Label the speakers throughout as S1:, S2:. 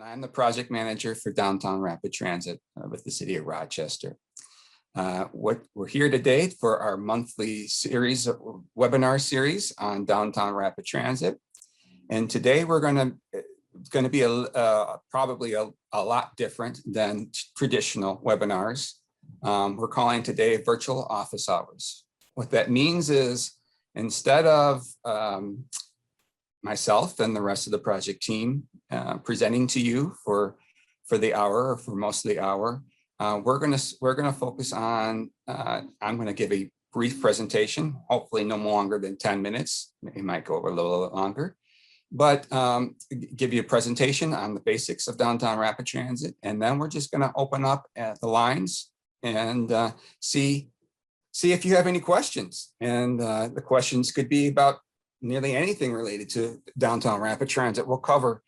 S1: I'm the project manager for Downtown Rapid Transit with the City of Rochester. We're here today for our monthly series, webinar series on Downtown Rapid Transit. And today we're going to be probably a lot different than traditional webinars. We're calling today virtual office hours. What that means is instead of myself and the rest of the project team presenting to you for the hour or for most of the hour, we're gonna focus on. I'm going to give a brief presentation, hopefully no longer than 10 minutes. It might go over a little longer, but give you a presentation on the basics of Downtown Rapid Transit, and then we're just going to open up at the lines and see if you have any questions. And the questions could be about nearly anything related to Downtown Rapid Transit. We'll cover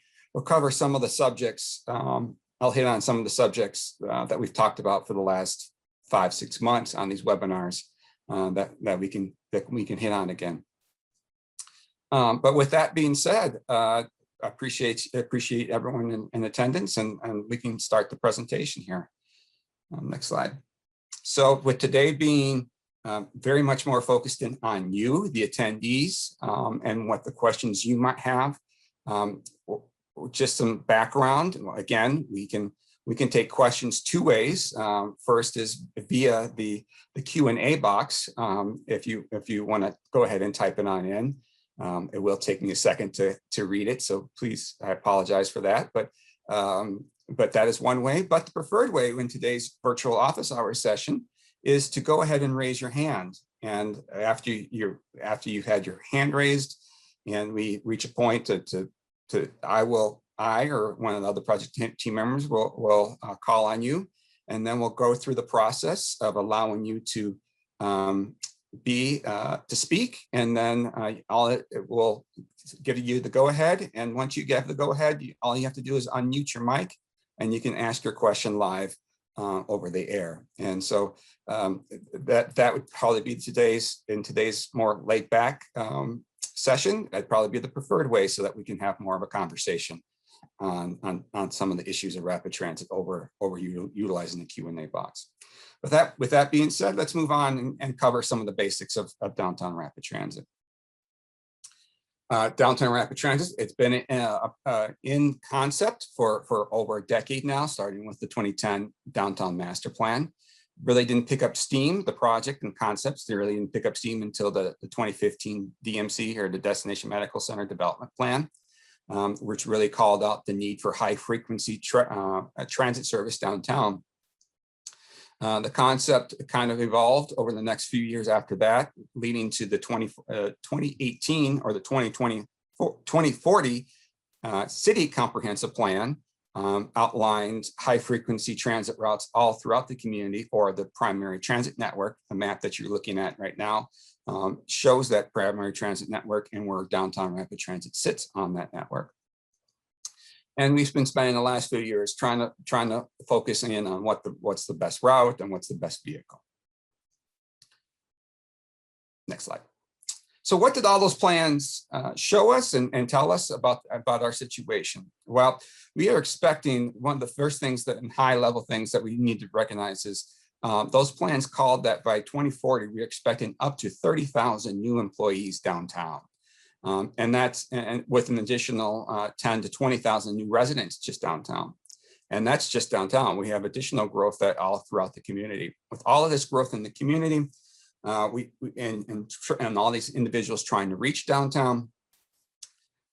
S1: some of the subjects. I'll hit on some of the subjects that we've talked about for the last 5-6 months on these webinars that we can hit on again. But with that being said, appreciate everyone in attendance, and we can start the presentation here. Next slide. So with today being very much more focused on you, the attendees, and what the questions you might have. Just some background. Again, we can take questions two ways. First is via the Q&A box. If you want to go ahead and type it on in. It will take me a second to read it, so please, I apologize for that. But that is one way. But the preferred way in today's virtual office hours session is to go ahead and raise your hand. And after you've had your hand raised, and we reach a point I or one of the other project team members will call on you, and then we'll go through the process of allowing you to speak, and then it will give you the go ahead. And once you get the go ahead, all you have to do is unmute your mic, and you can ask your question live over the air. And so that would probably be today's more laid back session. That'd probably be the preferred way, so that we can have more of a conversation on some of the issues of rapid transit over utilizing the Q&A box. With that being said, let's move on and cover some of the basics of Downtown Rapid Transit. Downtown Rapid Transit, it's been in concept for over a decade now, starting with the 2010 Downtown Master Plan. Really didn't pick up steam, the project and concepts, they really didn't pick up steam until the 2015 DMC, or the Destination Medical Center Development Plan, which really called out the need for high frequency transit service downtown. The concept kind of evolved over the next few years after that, leading to the 2018 or the 2040 City Comprehensive Plan. Outlined high frequency transit routes all throughout the community, or the primary transit network. The map that you're looking at right now shows that primary transit network and where Downtown Rapid Transit sits on that network. And we've been spending the last few years trying to focus in on what's the best route and what's the best vehicle. Next slide. So what did all those plans show us and tell us about our situation? Well, we are expecting, one of the first things that, and high level things that we need to recognize is those plans called that by 2040, we're expecting up to 30,000 new employees downtown. And that's with an additional 10 to 20,000 new residents just downtown. And that's just downtown. We have additional growth all throughout the community. With all of this growth in the community, and all these individuals trying to reach downtown,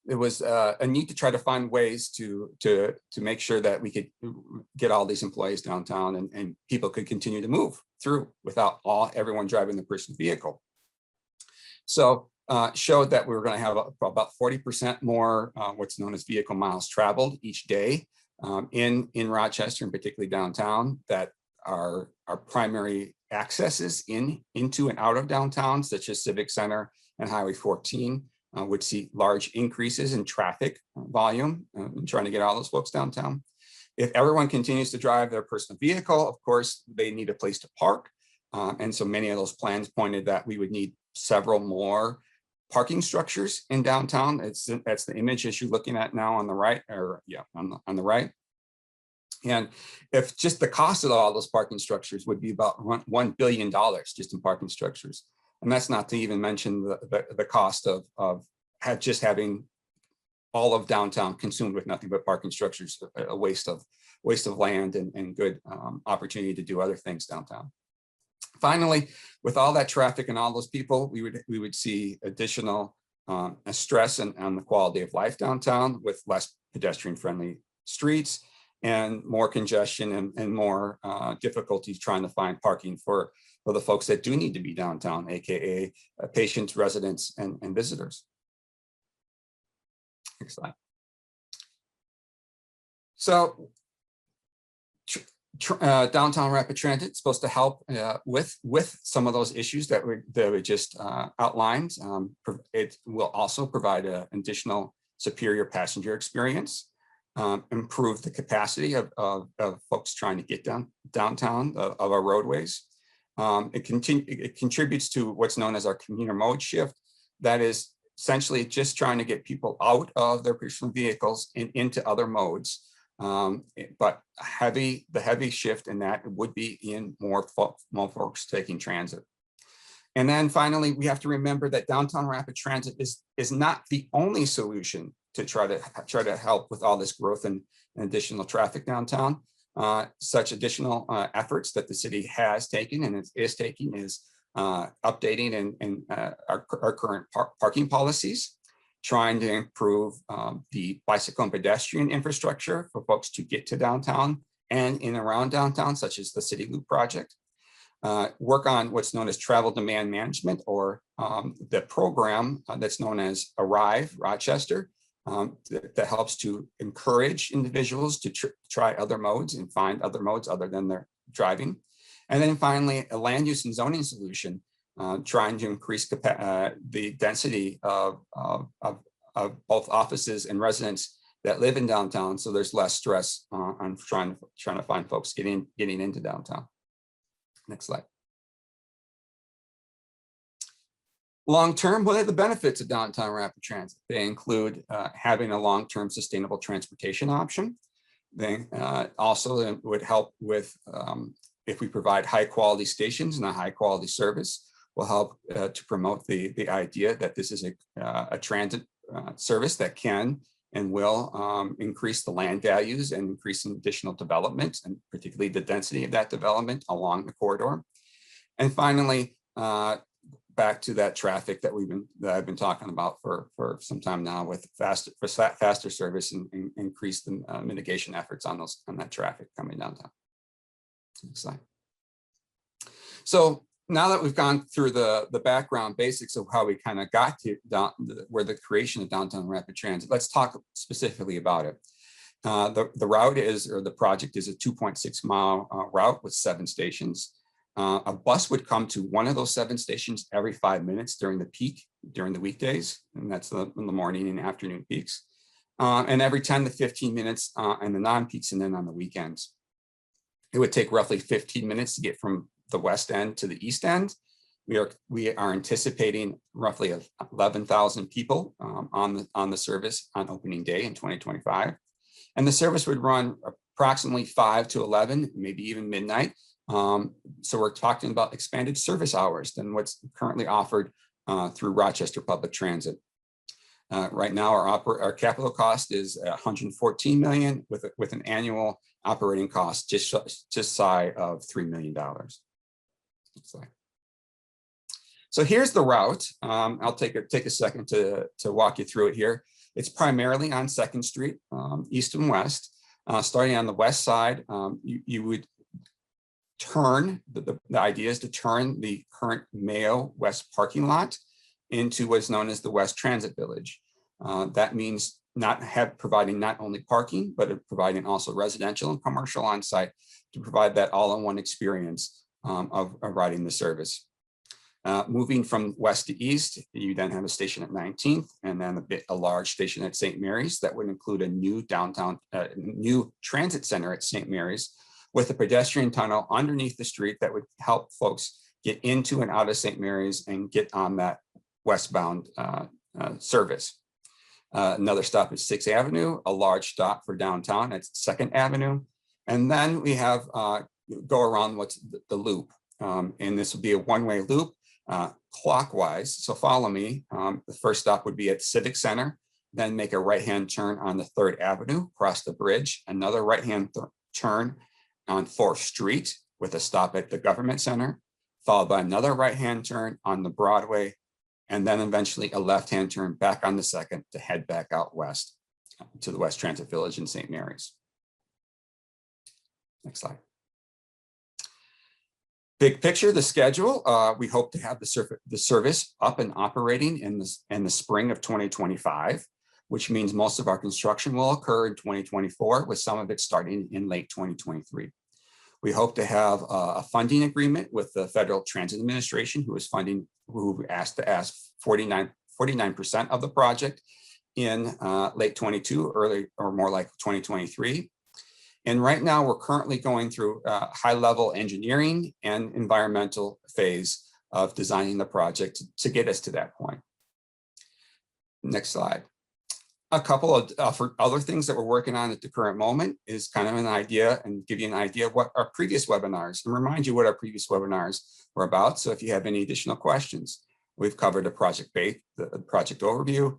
S1: it was a need to try to find ways to make sure that we could get all these employees downtown, and people could continue to move through without everyone driving the personal vehicle. So showed that we were going to have about 40% more what's known as vehicle miles traveled each day in Rochester, and particularly downtown, that our primary accesses into and out of downtown, such as Civic Center and Highway 14, would see large increases in traffic volume and trying to get all those folks downtown. If everyone continues to drive their personal vehicle, of course, they need a place to park. And so many of those plans pointed that we would need several more parking structures in downtown. That's the image as you're looking at now on the right, or yeah, on the right. And if just the cost of all those parking structures would be about $1 billion just in parking structures. And that's not to even mention the cost of just having all of downtown consumed with nothing but parking structures, a waste of land and good opportunity to do other things downtown. Finally, with all that traffic and all those people, we would see additional stress on the quality of life downtown, with less pedestrian friendly streets and more congestion and more difficulties trying to find parking for the folks that do need to be downtown, aka patients, residents, and visitors. Next slide. So downtown rapid transit is supposed to help with some of those issues that we just outlined. It will also provide an additional superior passenger experience, improve the capacity of folks trying to get downtown of our roadways. It contributes to what's known as our commuter mode shift. That is essentially just trying to get people out of their personal vehicles and into other modes. But the heavy shift in that would be in more folks taking transit. And then finally, we have to remember that downtown rapid transit is not the only solution to try to help with all this growth and additional traffic downtown. Such additional efforts that the city has taken and is taking is updating our current parking policies, trying to improve the bicycle and pedestrian infrastructure for folks to get to downtown and in and around downtown, such as the City Loop project. Work on what's known as travel demand management, or the program that's known as Arrive Rochester, that helps to encourage individuals to try other modes and find other modes other than their driving. And then finally, a land use and zoning solution, trying to increase the density of both offices and residents that live in downtown, so there's less stress on trying to find folks getting into downtown. Next slide. Long-term, what are the benefits of downtown rapid transit? They include having a long-term sustainable transportation option. They also would help with, if we provide high-quality stations and a high-quality service, will help to promote the idea that this is a transit service that can and will increase the land values and increase additional development, and particularly the density of that development along the corridor. And finally, back to that traffic that I've been talking about for some time now, with faster service and increase the mitigation efforts on that traffic coming downtown. Next slide. So now that we've gone through the background basics of how we kind of got to where the creation of downtown rapid transit, let's talk specifically about it. The route is, or the project is, a 2.6 mile route with 7 stations. A bus would come to one of those 7 stations every 5 minutes during the weekdays, and that's in the morning and afternoon peaks, and every 10 to 15 minutes in the non-peaks, and then on the weekends. It would take roughly 15 minutes to get from the west end to the east end. We are anticipating roughly 11,000 people on the service on opening day in 2025, and the service would run approximately 5 to 11, maybe even midnight. So we're talking about expanded service hours than what's currently offered through Rochester Public Transit. Right now, our capital cost is $114 million, with an annual operating cost just shy of $3 million. So here's the route. I'll take a second to walk you through it here. It's primarily on 2nd Street, east and west. Starting on the west side, you would turn, the idea is to turn the current Mayo West parking lot into what's known as the West Transit Village. That means providing not only parking, but providing also residential and commercial on site to provide that all-in-one experience of riding the service. Moving from west to east, you then have a station at 19th, and then a large station at St. Mary's that would include a new new transit center at St. Mary's, with a pedestrian tunnel underneath the street that would help folks get into and out of St. Mary's and get on that westbound service. Another stop is 6th Avenue, a large stop for downtown at 2nd Avenue. And then we have go around what's the loop. And this would be a one-way loop clockwise. So follow me. The first stop would be at Civic Center, then make a right-hand turn on the 3rd Avenue, cross the bridge, another right-hand turn on 4th Street with a stop at the Government Center, followed by another right-hand turn on the Broadway, and then eventually a left-hand turn back on the 2nd to head back out west to the West Transit Village in St. Mary's. Next slide. Big picture, the schedule. We hope to have the service up and operating in the spring of 2025, which means most of our construction will occur in 2024, with some of it starting in late 2023. We hope to have a funding agreement with the Federal Transit Administration, who asked 49% of the project in late 22, early or more like 2023. And right now we're currently going through high-level engineering and environmental phase of designing the project to get us to that point. Next slide. A couple of other things that we're working on at the current moment is kind of an idea, and give you an idea of what our previous webinars, and remind you what our previous webinars were about. So if you have any additional questions, we've covered the project overview.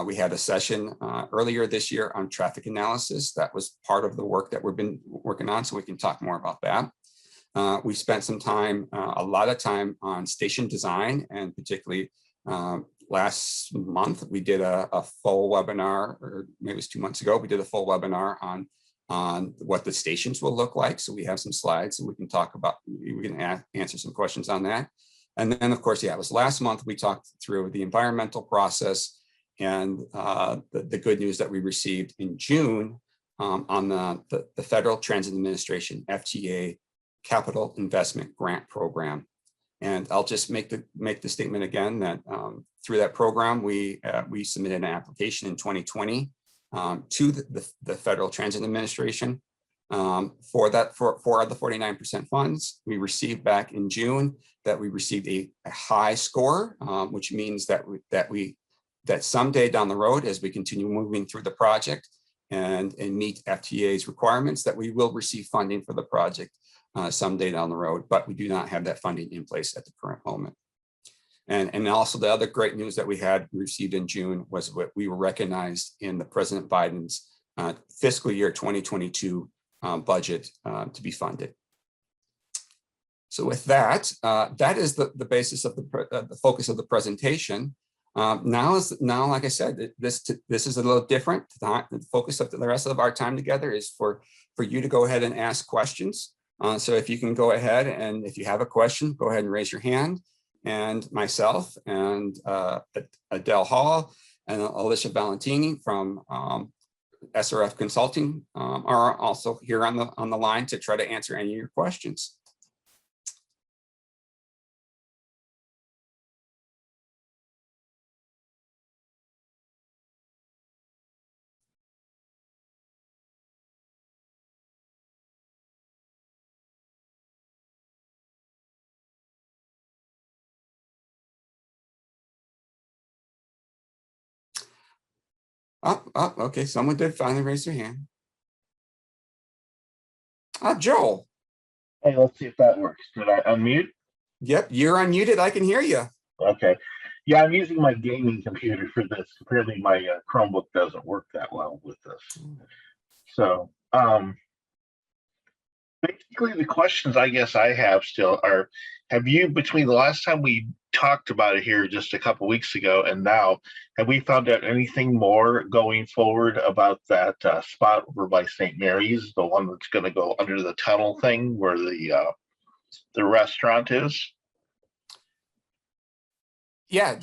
S1: We had a session earlier this year on traffic analysis. That was part of the work that we've been working on, so we can talk more about that. We spent some time, a lot of time on station design, and particularly last month, we did a full webinar, or maybe it was 2 months ago, we did a full webinar on what the stations will look like. So we have some slides and we can talk about, we can answer some questions on that. And then of course, yeah, it was last month, we talked through the environmental process and the good news that we received in June on the Federal Transit Administration FTA Capital Investment Grant Program. And I'll just make the statement again that through that program, we submitted an application in 2020 to the Federal Transit Administration for the 49% funds. We received back in June that we received a high score, which means that someday down the road, as we continue moving through the project and meet FTA's requirements, that we will receive funding for the project someday down the road, but we do not have that funding in place at the current moment. And also the other great news that we had received in June was what we were recognized in the President Biden's fiscal year 2022 budget to be funded. So with that, that is the basis of the focus of the presentation. Now, like I said, this is a little different. The focus of the rest of our time together is for you to go ahead and ask questions. So if you can go ahead, and if you have a question, go ahead and raise your hand. And myself and Adele Hall and Alicia Valentini from SRF Consulting are also here on the line to try to answer any of your questions. Okay, someone did finally raise their hand. Joel.
S2: Hey, let's see if that works. Did I unmute?
S1: Yep, you're unmuted. I can hear you.
S2: Okay. Yeah, I'm using my gaming computer for this. Apparently my Chromebook doesn't work that well with this. So basically the questions I guess I have still are, have you, between the last time we talked about it here just a couple weeks ago and now, have we found out anything more going forward about that spot over by St. Mary's, the one that's going to go under the tunnel thing where the restaurant is?
S1: Yeah,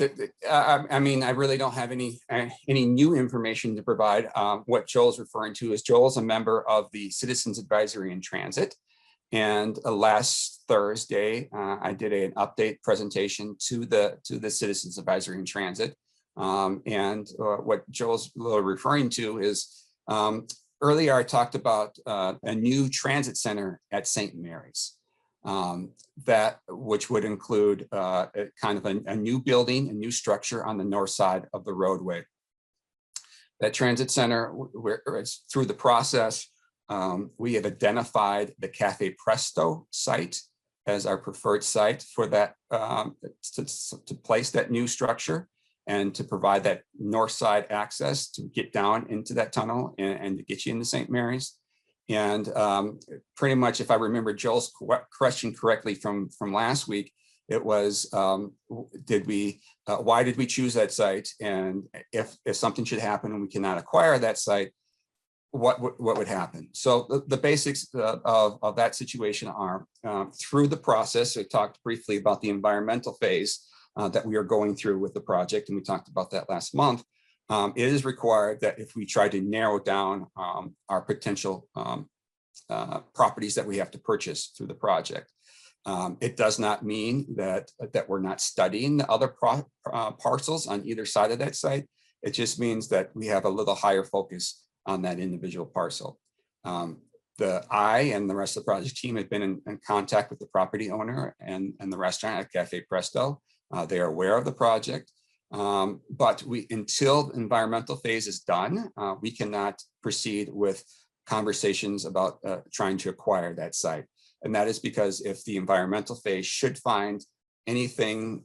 S1: I mean, I really don't have any new information to provide. What Joel's referring to is Joel's a member of the Citizens Advisory in Transit. And last Thursday, I did an update presentation to the Citizens Advisory in Transit. And what Joel's referring to is earlier I talked about a new transit center at St. Mary's. that which would include kind of a new building, a new structure on the north side of the roadway. That transit center, where it's through the process, we have identified the Cafe Presto site as our preferred site for that, to place that new structure and to provide that north side access to get down into that tunnel and to get you into St. Mary's. And pretty much, if I remember Joel's question correctly from last week, it was, why did we choose that site? And if something should happen and we cannot acquire that site, what would happen? So the basics of that situation are, through the process, I talked briefly about the environmental phase that we are going through with the project, and we talked about that last month. It is required that if we try to narrow down our potential properties that we have to purchase through the project, it does not mean that we're not studying the other parcels on either side of that site. It just means that we have a little higher focus on that individual parcel. I and the rest of the project team have been in contact with the property owner and the restaurant at Cafe Presto. They are aware of the project, but until the environmental phase is done, we cannot proceed with conversations about trying to acquire that site. And that is because if the environmental phase should find anything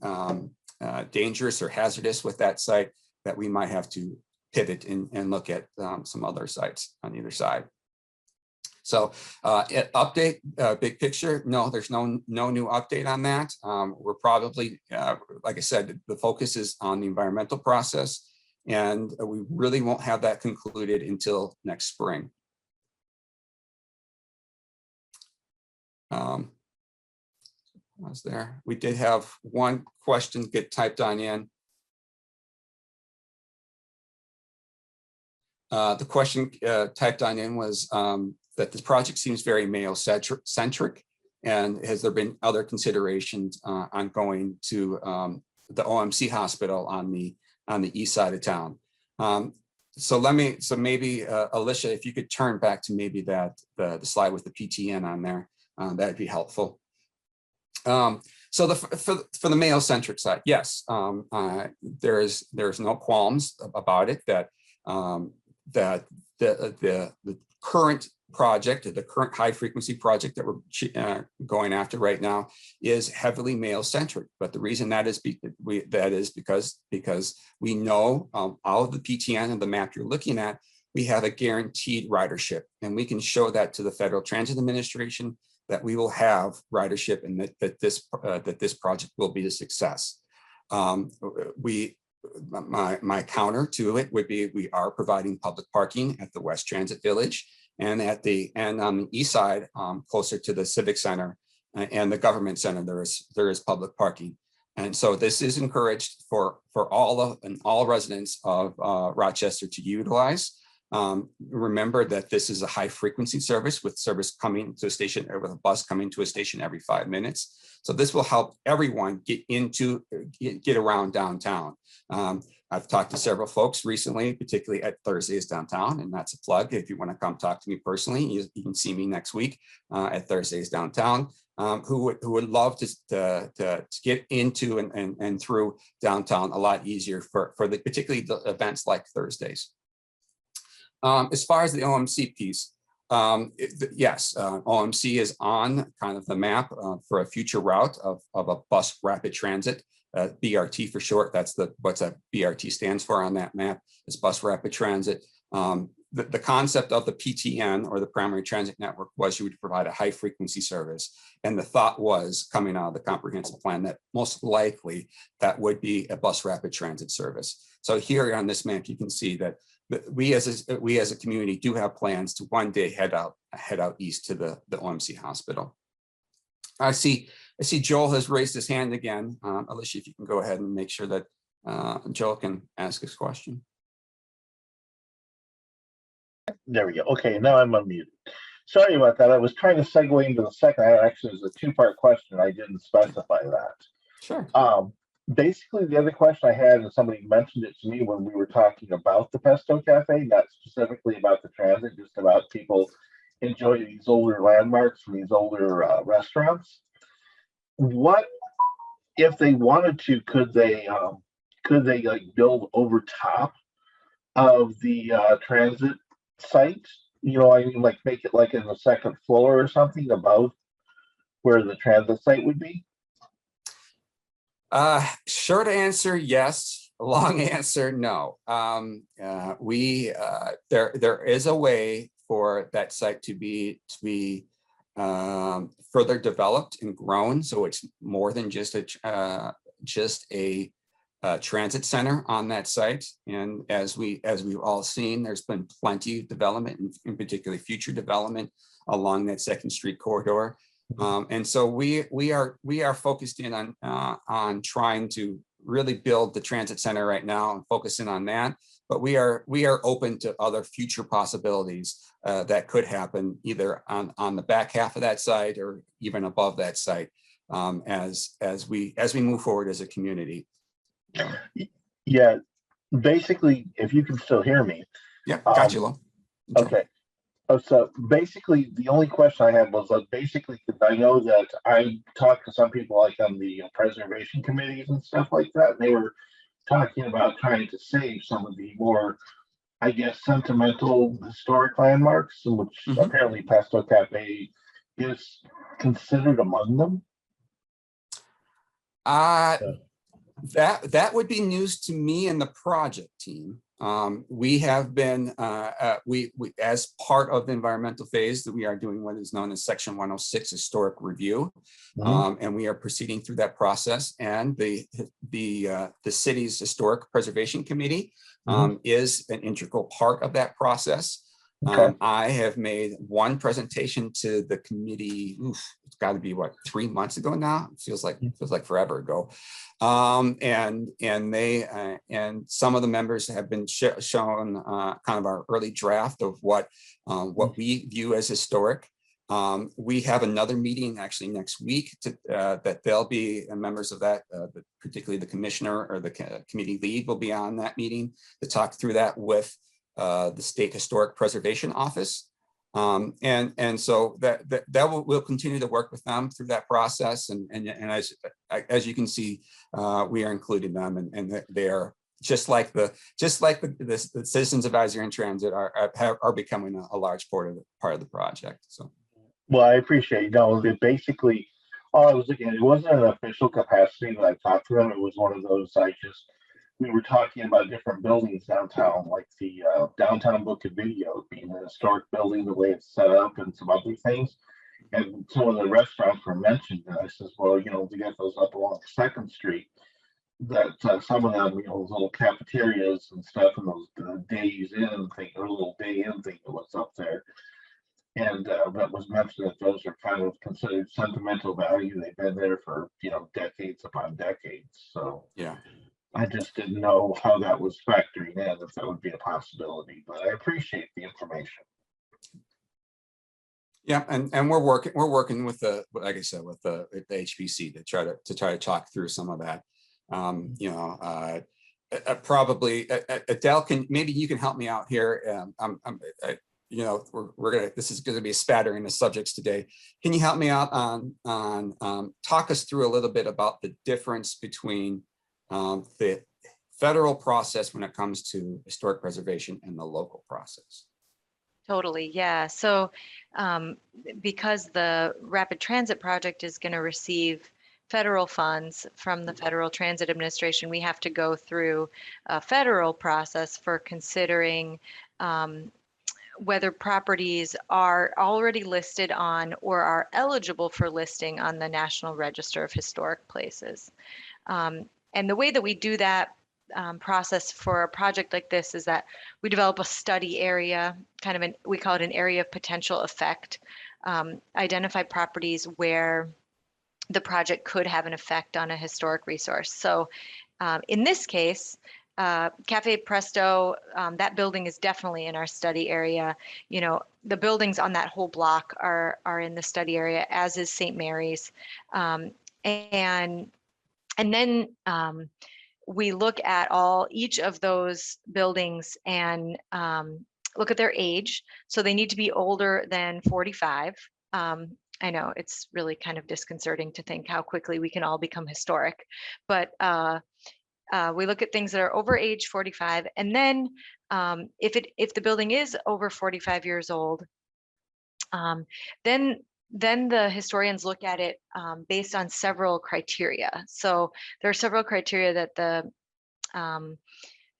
S1: dangerous or hazardous with that site, that we might have to pivot and look at some other sites on either side. So update, big picture, no, there's no new update on that. We're probably, like I said, the focus is on the environmental process, and we really won't have that concluded until next spring. Was there? We did have one question get typed on in. The question typed on in was that this project seems very male-centric, and has there been other considerations on going to the OMC hospital on the east side of town? So maybe Alicia, if you could turn back to maybe the slide with the PTN on there, that'd be helpful. So for the male-centric side, yes, there's no qualms about it that the current project, the current high-frequency project that we're going after right now is heavily male-centric. But the reason that is because we know all of the PTN and the map you're looking at, we have a guaranteed ridership, and we can show that to the Federal Transit Administration that we will have ridership and that this project will be a success. My counter to it would be we are providing public parking at the West Transit Village and on the east side, closer to the Civic Center and the Government Center, there is public parking. And so this is encouraged for all residents of Rochester to utilize. Remember that this is a high frequency service with service coming to a station, or with a bus coming to a station every 5 minutes. So this will help everyone get around downtown. I've talked to several folks recently, particularly at Thursdays Downtown, and that's a plug. If you want to come talk to me personally, you can see me next week at Thursdays Downtown, who would love to get into and through downtown a lot easier for particularly the events like Thursdays. As far as the OMC piece, yes, OMC is on kind of the map for a future route of a bus rapid transit, BRT for short. That's what a BRT stands for on that map, is bus rapid transit. The concept of the PTN, or the primary transit network, was you would provide a high frequency service. And the thought was, coming out of the comprehensive plan, that most likely that would be a bus rapid transit service. So here on this map, you can see that we as a community do have plans to one day head out east to the OMC hospital. I see Joel has raised his hand again. Alicia, if you can go ahead and make sure that Joel can ask his question.
S2: There we go. Okay, now I'm unmuted. Sorry about that. I was trying to segue into the second. Actually, it was a two-part question. I didn't specify that.
S1: Sure.
S2: Basically, the other question I had, and somebody mentioned it to me when we were talking about the Pesto Cafe, not specifically about the transit, just about people enjoying these older landmarks and these older restaurants. what if they wanted to? Could they like build over top of the transit site? You know, I mean, like make it like in the second floor or something above where the transit site would be.
S1: Short answer, yes. Long answer, no. There is a way for that site to be further developed and grown, so it's more than just a transit center on that site. And as we've all seen, there's been plenty of development, in particular future development along that Second Street corridor. And so we are focused in on trying to really build the transit center right now and focusing on that. But we are open to other future possibilities that could happen either on the back half of that site or even above that site as we move forward as a community.
S2: Yeah, basically, if you can still hear me.
S1: Yeah, got you, Lo.
S2: Okay. So basically, the only question I had was basically, because I know that I talked to some people like on the preservation committees and stuff like that. And they were talking about trying to save some of the more, I guess, sentimental historic landmarks, which apparently Pasto Cafe is considered among them.
S1: That would be news to me and the project team. We have been, we as part of the environmental phase that we are doing what is known as Section 106 historic review. And we are proceeding through that process. And the city's historic preservation committee is an integral part of that process. Okay. I have made one presentation to the committee. It's got to be what, 3 months ago now. It feels like forever ago. And they and some of the members have been shown kind of our early draft of what we view as historic. We have another meeting actually next week that there'll be members of that, particularly the commissioner or the committee lead will be on that meeting to talk through that with the State Historic Preservation Office. And so we'll continue to work with them through that process. And as you can see, we are including them, and they are just like the Citizens Advisory in Transit are becoming a large part of the project. So,
S2: well, I appreciate it. Basically, all I was looking at, it wasn't an official capacity that I talked to them. It was one of those we were talking about different buildings downtown, like the downtown book and video being an historic building, the way it's set up, and some other things. And some of the restaurants were mentioned, and I says, well, to get those up along 2nd Street, that some of them, those little cafeterias and stuff, and those days in thing, or little day in thing that was up there. And that was mentioned that those are kind of considered sentimental value. They've been there for, decades upon decades. So
S1: yeah.
S2: I just didn't know how that was factoring in, if that would be a possibility, but I appreciate the information.
S1: Yeah, and we're working with like I said, with the HPC to try to talk through some of that. Probably Adele, maybe you can help me out here. This is going to be a spattering of subjects today. Can you help me out on talk us through a little bit about the difference between the federal process when it comes to historic preservation and the local process?
S3: Totally, yeah. So because the Rapid Transit Project is going to receive federal funds from the Federal Transit Administration, we have to go through a federal process for considering whether properties are already listed on or are eligible for listing on the National Register of Historic Places. And the way that we do that process for a project like this is that we develop a study area, we call it an area of potential effect, identify properties where the project could have an effect on a historic resource. So in this case, Cafe Presto, that building is definitely in our study area. The buildings on that whole block are in the study area, as is St. Mary's. And then we look at each of those buildings and look at their age. So they need to be older than 45. I know it's really kind of disconcerting to think how quickly we can all become historic, but we look at things that are over age 45, and then if the building is over 45 years old, um, then the historians look at it based on several criteria. So there are several criteria um,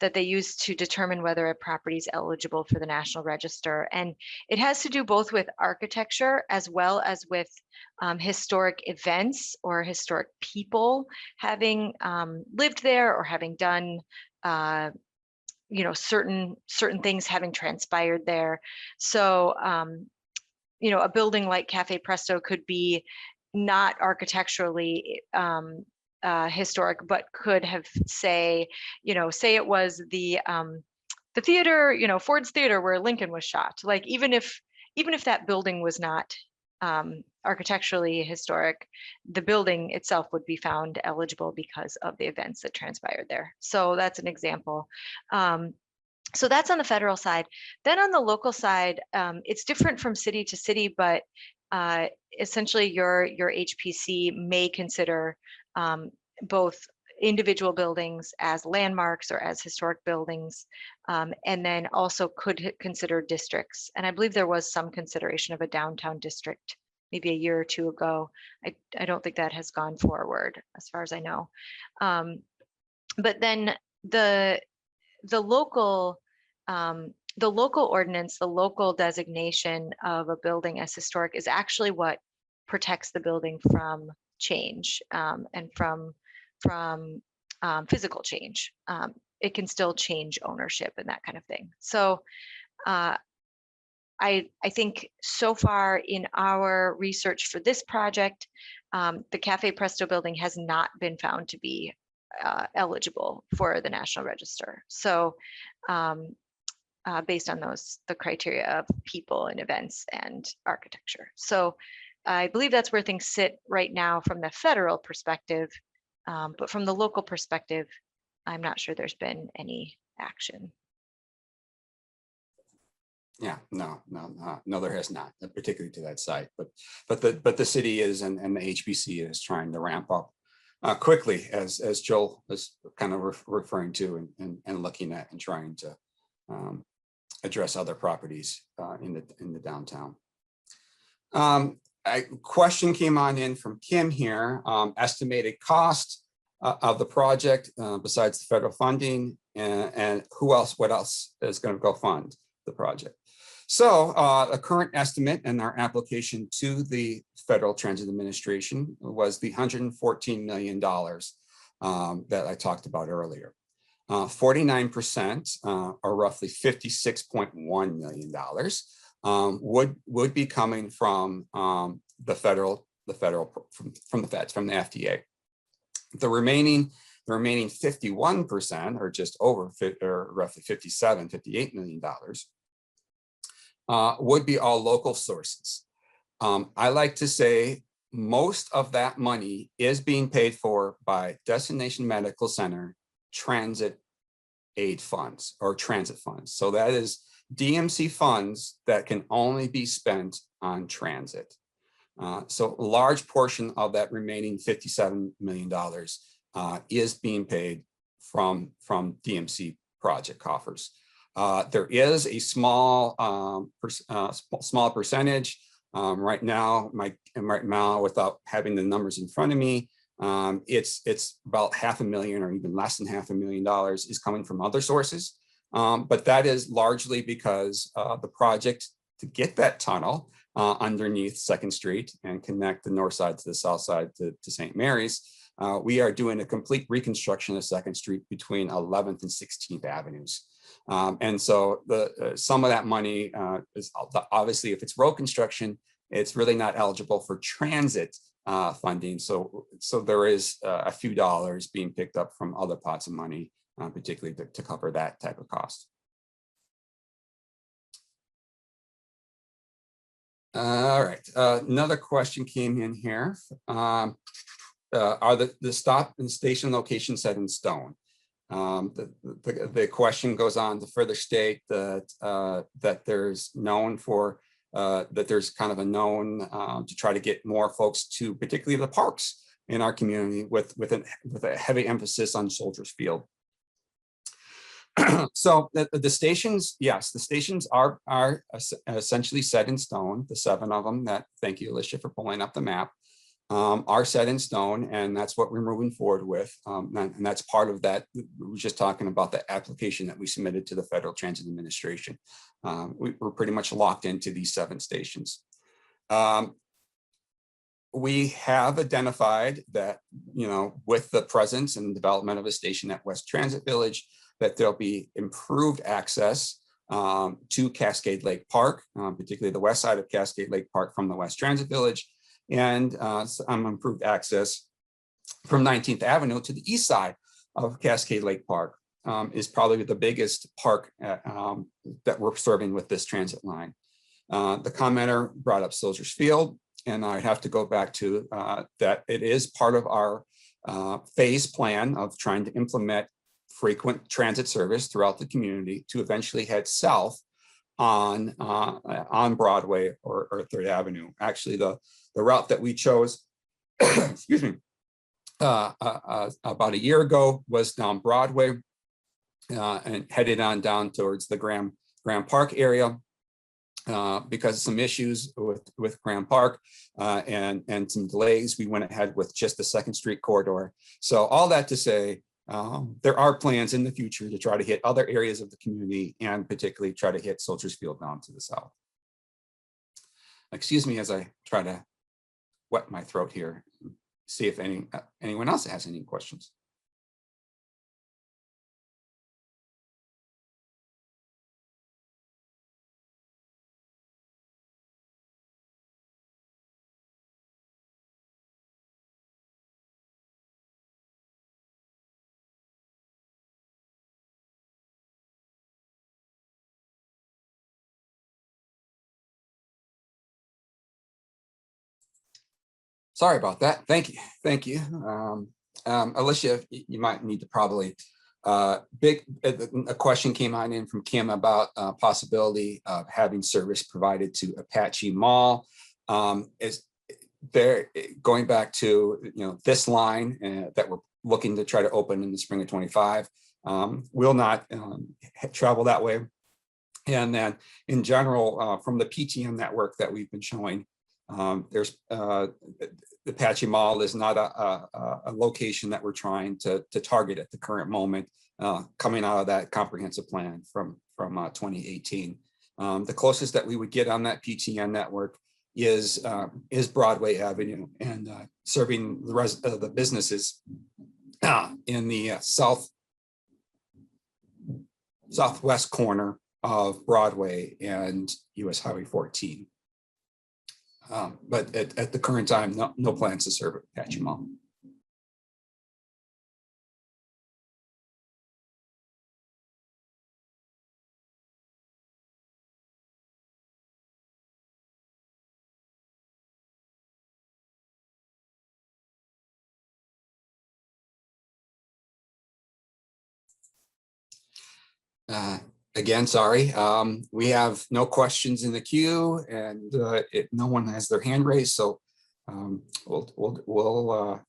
S3: that they use to determine whether a property is eligible for the National Register. And it has to do both with architecture as well as with historic events or historic people having lived there or having done certain things having transpired there. So a building like Cafe Presto could be not architecturally historic, but could have, say it was the theater, Ford's Theater where Lincoln was shot. Like even if that building was not architecturally historic, the building itself would be found eligible because of the events that transpired there. So that's an example. So that's on the federal side. Then on the local side, it's different from city to city, but essentially your HPC may consider both individual buildings as landmarks or as historic buildings, and then also could consider districts. And I believe there was some consideration of a downtown district maybe a year or two ago. I don't think that has gone forward as far as I know. But then the local ordinance, the local designation of a building as historic is actually what protects the building from change and from physical change. It can still change ownership and that kind of thing. So I think so far in our research for this project, the Cafe Presto building has not been found to be eligible for the National Register. So based on the criteria of people and events and architecture. So I believe that's where things sit right now from the federal perspective. But from the local perspective, I'm not sure there's been any action.
S1: Yeah, no, there has not, particularly to that site. But the city is and the HBC is trying to ramp up quickly, as Joel is kind of referring to and looking at and trying to address other properties in the downtown. A question came on in from Kim here. Estimated cost of the project besides the federal funding, and what else is going to go fund the project. So a current estimate in our application to the Federal Transit Administration was the $114 million that I talked about earlier. 49%, or roughly $56.1 million, would be coming from the federal from the feds, from the FDA. The remaining 51%, or just over roughly $58 million, would be all local sources. I like to say most of that money is being paid for by Destination Medical Center transit aid funds or transit funds. So that is DMC funds that can only be spent on transit. So a large portion of that remaining $57 million is being paid from DMC project coffers. There is a small percentage right now. Right now, without having the numbers in front of me, it's about $500,000 or even less than $500,000 is coming from other sources. But that is largely because the project to get that tunnel underneath 2nd Street and connect the north side to the south side to St. Mary's. We are doing a complete reconstruction of 2nd Street between 11th and 16th Avenues. And so some of that money is obviously, if it's road construction, it's really not eligible for transit funding. So there is a few dollars being picked up from other pots of money, particularly to cover that type of cost. All right, another question came in here. Are the stop and station locations set in stone? The question goes on to further state that that there's known for that there's kind of a known to try to get more folks to particularly the parks in our community with a heavy emphasis on Soldiers Field. So the stations, yes, the stations are essentially set in stone. The 7 of them that, thank you, Alicia, for pulling up the map, are set in stone, and that's what we're moving forward with. And that's part of that. We were just talking about the application that we submitted to the Federal Transit Administration. We're pretty much locked into these 7 stations. We have identified that, you know, with the presence and development of a station at West Transit Village, that there'll be improved access to Cascade Lake Park, particularly the west side of Cascade Lake Park from the West Transit Village, and some improved access from 19th Avenue to the east side of Cascade Lake Park. Is probably the biggest park that we're serving with this transit line. The commenter brought up Soldiers Field, and I have to go back to that it is part of our phase plan of trying to implement frequent transit service throughout the community to eventually head south on Broadway or 3rd Avenue. Actually, the route that we chose, excuse me, about a year ago was down Broadway and headed on down towards the Graham Park area. Because of some issues with Graham Park and some delays, we went ahead with just the 2nd Street corridor. So all that to say, there are plans in the future to try to hit other areas of the community and particularly try to hit Soldiers Field down to the south. Excuse me as I try to wet my throat here, see if anyone else has any questions. Sorry about that. Thank you. Thank you. Alicia, you might need to probably, a question came on in from Kim about possibility of having service provided to Apache Mall. Is there, going back to, you know, this line that we're looking to try to open in the spring of 25, will not travel that way. And then in general, from the PTM network that we've been showing, there's the Apache Mall is not a location that we're trying to target at the current moment, coming out of that comprehensive plan from 2018. The closest that we would get on that PTN network is Broadway Avenue, and serving the rest of the businesses in the southwest corner of Broadway and US Highway 14. But at the current time, no plans to serve Apache Mall. Again, sorry, we have no questions in the queue, and no one has their hand raised. So we'll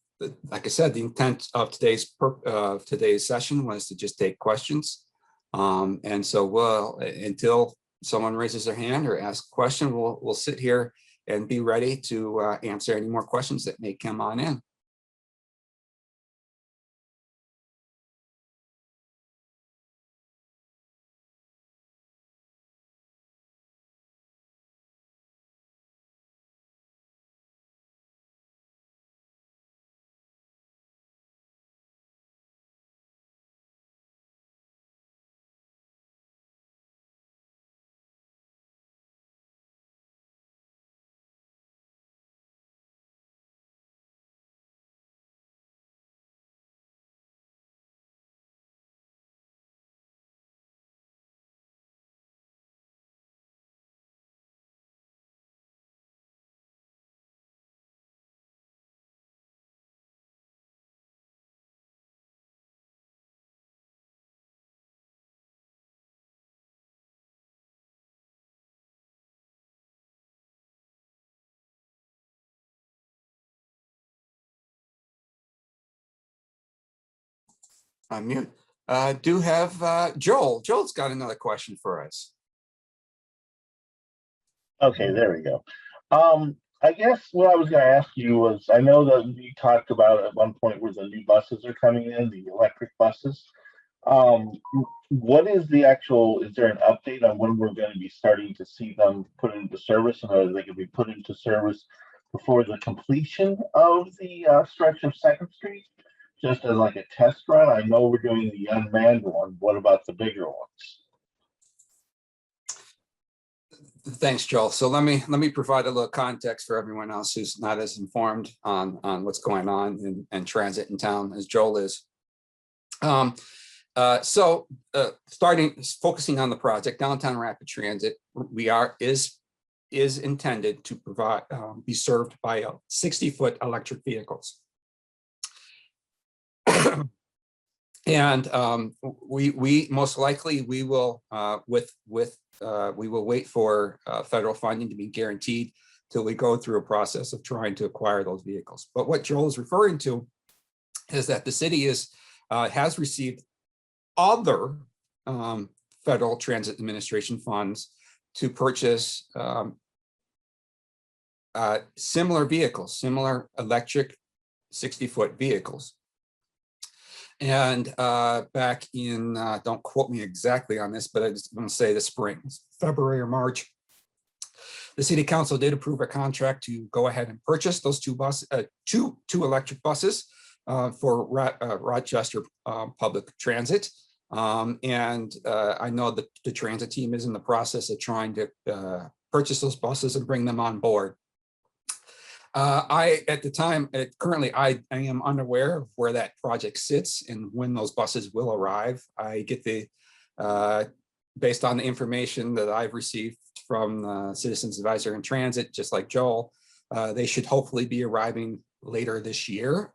S1: like I said, the intent of today's session was to just take questions. And so we'll, until someone raises their hand or asks a question, we'll sit here and be ready to answer any more questions that may come on in. Unmute. Do have Joel. Joel's got another question for us.
S2: Okay, there we go. I guess what I was going to ask you was, I know that we talked about at one point where the new buses are coming in, the electric buses. Um, what is the actual, is there an update on when we're going to be starting to see them put into service, and are they going to be put into service before the completion of the stretch of Second Street? Just as like a test run? I know we're doing the unmanned one. What about the bigger ones?
S1: Thanks, Joel. So let me provide a little context for everyone else who's not as informed on what's going on in transit in town as Joel is. Focusing on the project, Downtown Rapid Transit, is intended to provide be served by 60-foot electric vehicles. And we most likely we will we will wait for federal funding to be guaranteed till we go through a process of trying to acquire those vehicles. But what Joel is referring to is that the city has received other Federal Transit Administration funds to purchase similar vehicles, similar electric 60-foot vehicles. And back in, don't quote me exactly on this, but I just want to say the spring, February or March, the city council did approve a contract to go ahead and purchase those two electric buses for Rochester Public Transit. And I know that the transit team is in the process of trying to purchase those buses and bring them on board. Currently, I am unaware of where that project sits and when those buses will arrive. I get based on the information that I've received from the Citizens Advisor in Transit, just like Joel, they should hopefully be arriving later this year.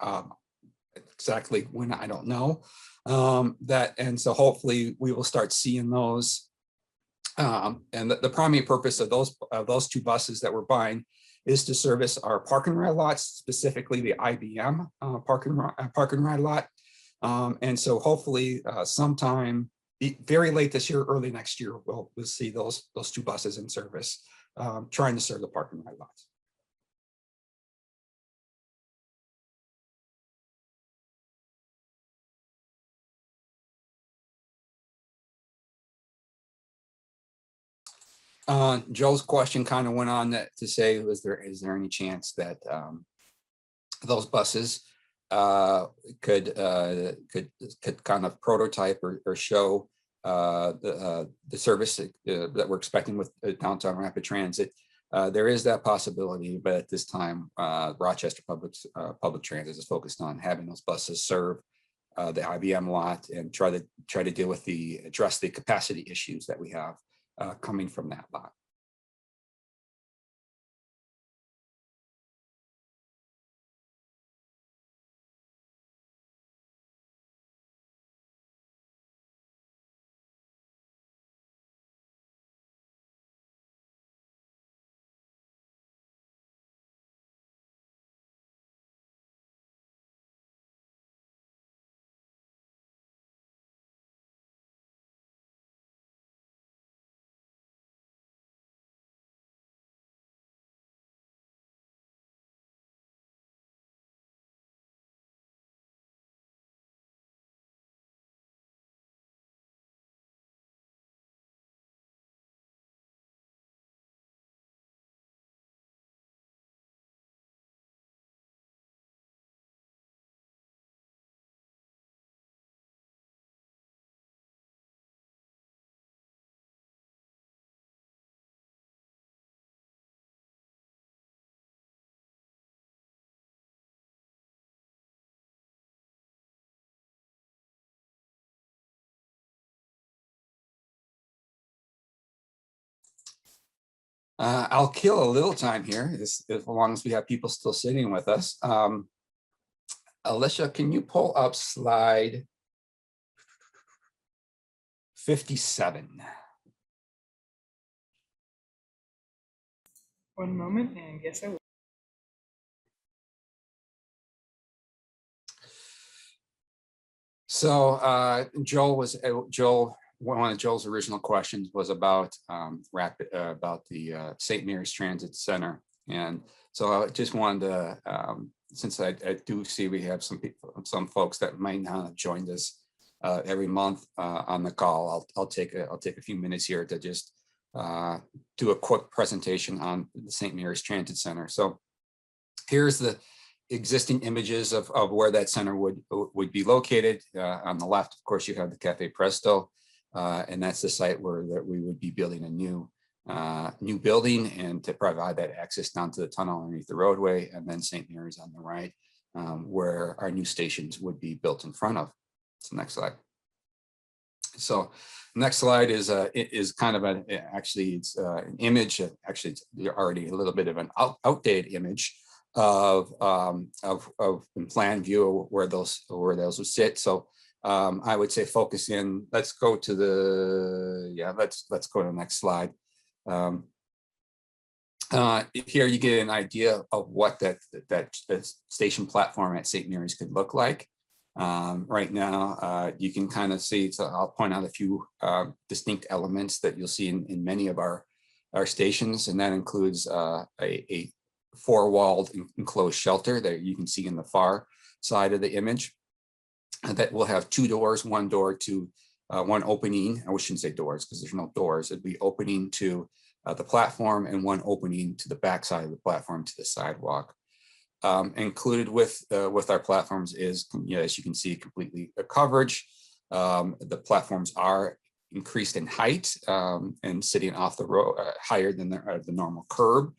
S1: Exactly when, I don't know. And so hopefully we will start seeing those. And the primary purpose of those two buses that we're buying is to service our park and ride lots, specifically the IBM park and ride lot. And so hopefully sometime very late this year, early next year, we'll see those two buses in service, trying to serve the park and ride lots. Joe's question kind of went on to say, is there any chance that those buses could kind of prototype or show the service that we're expecting with Downtown Rapid Transit? There is that possibility, but at this time, Rochester Public Transit is focused on having those buses serve the IBM lot and try to deal with address the capacity issues that we have coming from that lot. I'll kill a little time here as long as we have people still sitting with us. Alicia, can you pull up slide 57?
S4: One moment, and yes, I will.
S1: One of Joel's original questions was about the St. Mary's Transit Center. And so I just wanted to, since I do see we have some folks that might not have joined us every month on the call, I'll take a few minutes here to just do a quick presentation on the St. Mary's Transit Center. So here's the existing images of where that center would be located. On the left, of course, you have the Cafe Presto, and that's the site where we would be building a new building and to provide that access down to the tunnel underneath the roadway, and then St. Mary's on the right, where our new stations would be built in front of. So next slide. So next slide is kind of an image. Actually, it's already a little bit of an outdated image of plan view of where those would sit. So I would say focus in. Let's go to let's go to the next slide. Here you get an idea of what that station platform at St. Mary's could look like. Right now, you can kind of see, so I'll point out a few distinct elements that you'll see in many of our stations, and that includes a four-walled enclosed shelter that you can see in the far side of the image. That will have two doors, one door to one opening. I shouldn't say doors because there's no doors. It'd be opening to the platform and one opening to the back side of the platform to the sidewalk. Included with our platforms is, as you can see, completely coverage. The platforms are increased in height and sitting off the road higher than the normal curb.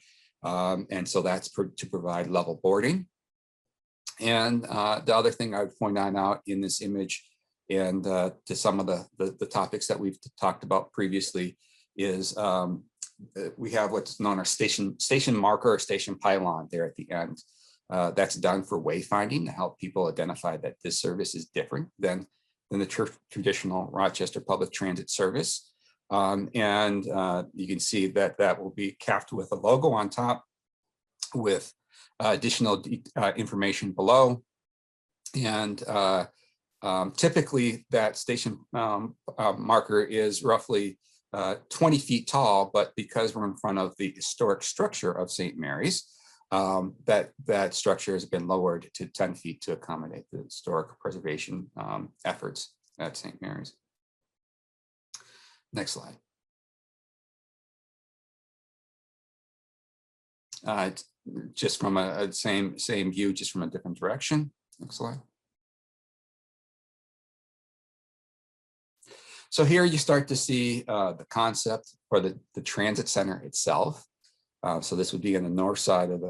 S1: And so that's to provide level boarding. And the other thing I would point out in this image and to some of the topics that we've talked about previously is we have what's known as station marker or station pylon there at the end. That's done for wayfinding to help people identify that this service is different than the traditional Rochester public transit service. And you can see that will be capped with a logo on top with additional information below. And typically that station marker is roughly 20 feet tall, but because we're in front of the historic structure of St. Mary's, that structure has been lowered to 10 feet to accommodate the historic preservation efforts at St. Mary's. Next slide. Just from a same view, just from a different direction. Next slide. So here you start to see the concept for the transit center itself. So this would be on the north side of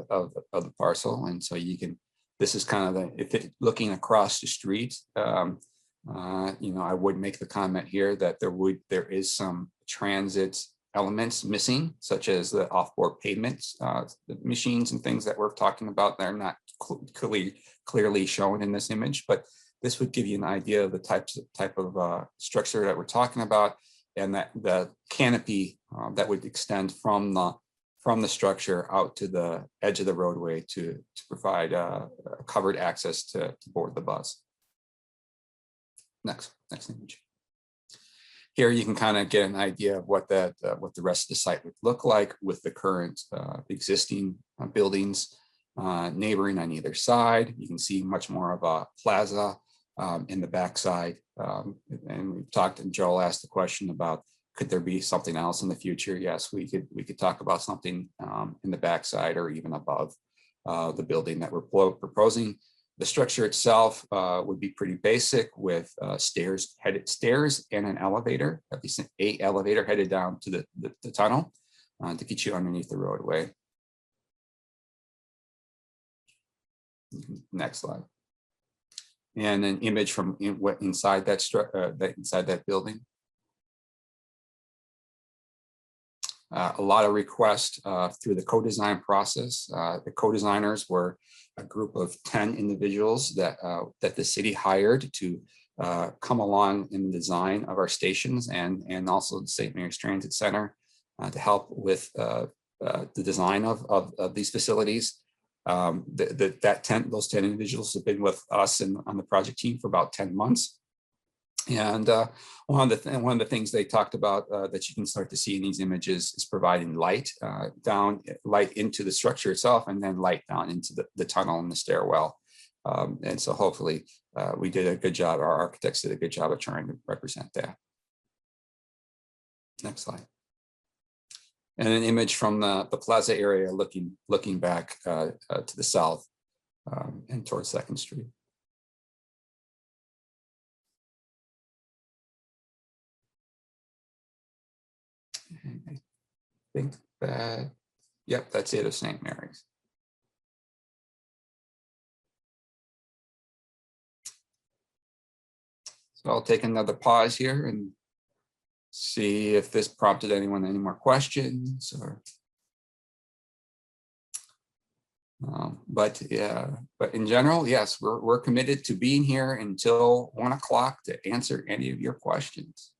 S1: the parcel, and so you can. This is kind of looking across the street. I would make the comment here that there is some transit elements missing, such as the off-board pavements, the machines and things that we're talking about. They're not clearly shown in this image, but this would give you an idea of the type of structure that we're talking about, and that the canopy that would extend from the structure out to the edge of the roadway to provide covered access to board the bus. Next image. Here you can kind of get an idea of what the rest of the site would look like with the current existing buildings neighboring on either side. You can see much more of a plaza in the backside. And we've talked, and Joel asked the question about, could there be something else in the future? Yes, we could talk about something in the backside or even above the building that we're proposing. The structure itself would be pretty basic with stairs and an elevator, at least an elevator headed down to the tunnel to get you underneath the roadway. Next slide. And an image from inside that building. A lot of requests through the co-design process. The co-designers were a group of 10 individuals that the city hired to come along in the design of our stations and also the St. Mary's Transit Center to help with the design of these facilities. Those 10 individuals have been with us and on the project team for about 10 months. And one of the things they talked about that you can start to see in these images is providing light light into the structure itself, and then light down into the tunnel and the stairwell. And so hopefully we did a good job, our architects did a good job of trying to represent that. Next slide. And an image from the plaza area looking back to the south and towards 2nd Street. And I think that, yep, that's it of St. Mary's. So I'll take another pause here and see if this prompted anyone any more questions or. But in general, yes, we're committed to being here until 1 o'clock to answer any of your questions.